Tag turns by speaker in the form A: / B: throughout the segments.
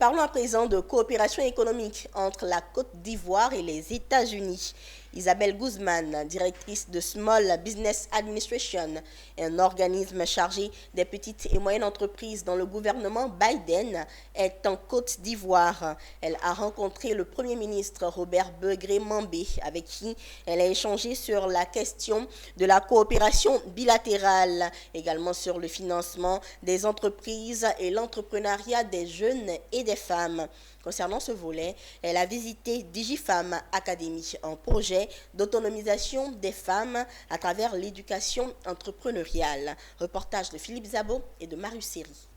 A: Parlons à présent de coopération économique entre la Côte d'Ivoire et les États-Unis. Isabelle Guzman, directrice de Small Business Administration, un organisme chargé des petites et moyennes entreprises dans le gouvernement Biden, est en Côte d'Ivoire. Elle a rencontré le Premier ministre Robert Begré-Mambé, avec qui elle a échangé sur la question de la coopération bilatérale, également sur le financement des entreprises et l'entrepreneuriat des jeunes et des femmes. Concernant ce volet, elle a visité DigiFemme Academy, un projet d'autonomisation des femmes à travers l'éducation entrepreneuriale. Reportage de Philippe Zabo et de Marius Seri.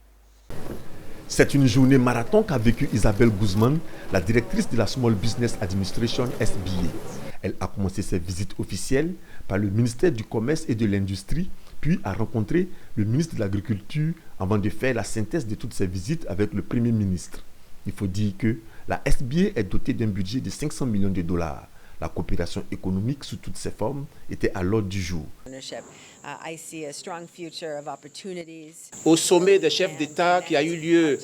B: C'est une journée marathon qu'a vécue Isabelle Guzman, la directrice de la Small Business Administration SBA. Elle a commencé ses visites officielles par le ministère du Commerce et de l'Industrie, puis a rencontré le ministre de l'Agriculture avant de faire la synthèse de toutes ces visites avec le Premier ministre. Il faut dire que la SBA est dotée d'un budget de 500 millions de dollars. La coopération économique sous toutes ses formes était à l'ordre du jour.
C: Au sommet des chefs d'État qui a eu lieu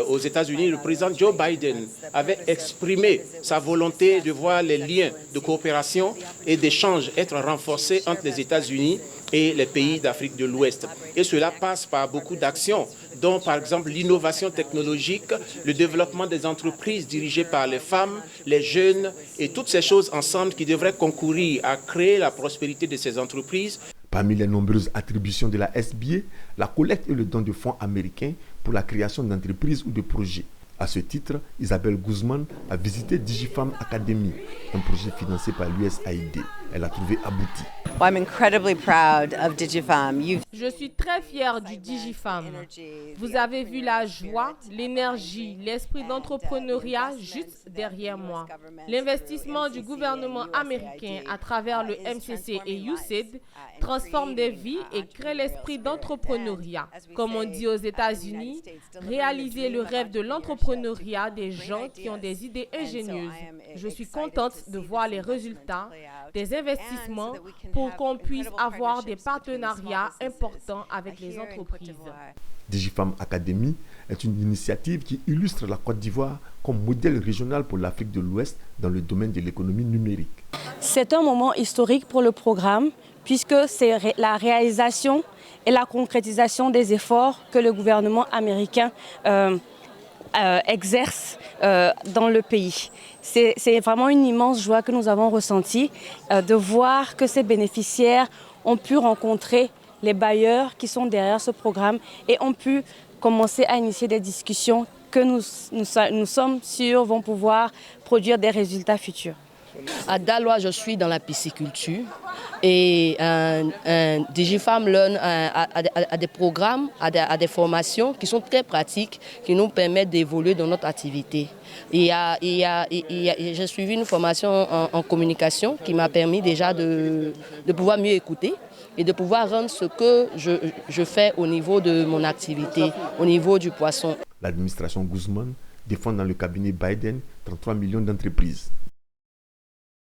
C: aux États-Unis, le président Joe Biden avait exprimé sa volonté de voir les liens de coopération et d'échange être renforcés entre les États-Unis et les pays d'Afrique de l'Ouest. Et cela passe par beaucoup d'actions, dont par exemple l'innovation technologique, le développement des entreprises dirigées par les femmes, les jeunes et toutes ces choses ensemble qui devraient concourir à créer la prospérité de ces entreprises.
B: Parmi les nombreuses attributions de la SBA, la collecte et le don de fonds américains pour la création d'entreprises ou de projets. À ce titre, Isabelle Guzman a visité DigiFemme Academy, un projet financé par l'USAID. Elle a trouvé abouti.
D: Je suis très fière du DigiFemme. Vous avez vu la joie, l'énergie, l'esprit d'entrepreneuriat juste derrière moi. L'investissement du gouvernement américain à travers le MCC et USAID transforme des vies et crée l'esprit d'entrepreneuriat. Comme on dit aux États-Unis, réaliser le rêve de l'entrepreneuriat des gens qui ont des idées ingénieuses. Je suis contente de voir les résultats des investissements pour qu'on puisse avoir des partenariats importants avec les entreprises.
B: DigiFemme Academy est une initiative qui illustre la Côte d'Ivoire comme modèle régional pour l'Afrique de l'Ouest dans le domaine de l'économie numérique.
E: C'est un moment historique pour le programme puisque c'est la réalisation et la concrétisation des efforts que le gouvernement américain exerce dans le pays. C'est vraiment une immense joie que nous avons ressentie de voir que ces bénéficiaires ont pu rencontrer les bailleurs qui sont derrière ce programme et ont pu commencer à initier des discussions que nous sommes sûrs vont pouvoir produire des résultats futurs.
F: À Daloa, je suis dans la pisciculture et DigiFemme Learn a des programmes, a des formations qui sont très pratiques, qui nous permettent d'évoluer dans notre activité. J'ai suivi une formation en communication qui m'a permis déjà de pouvoir mieux écouter et de pouvoir rendre ce que je fais au niveau de mon activité, au niveau du poisson.
B: L'administration Guzman défend dans le cabinet Biden 33 millions d'entreprises.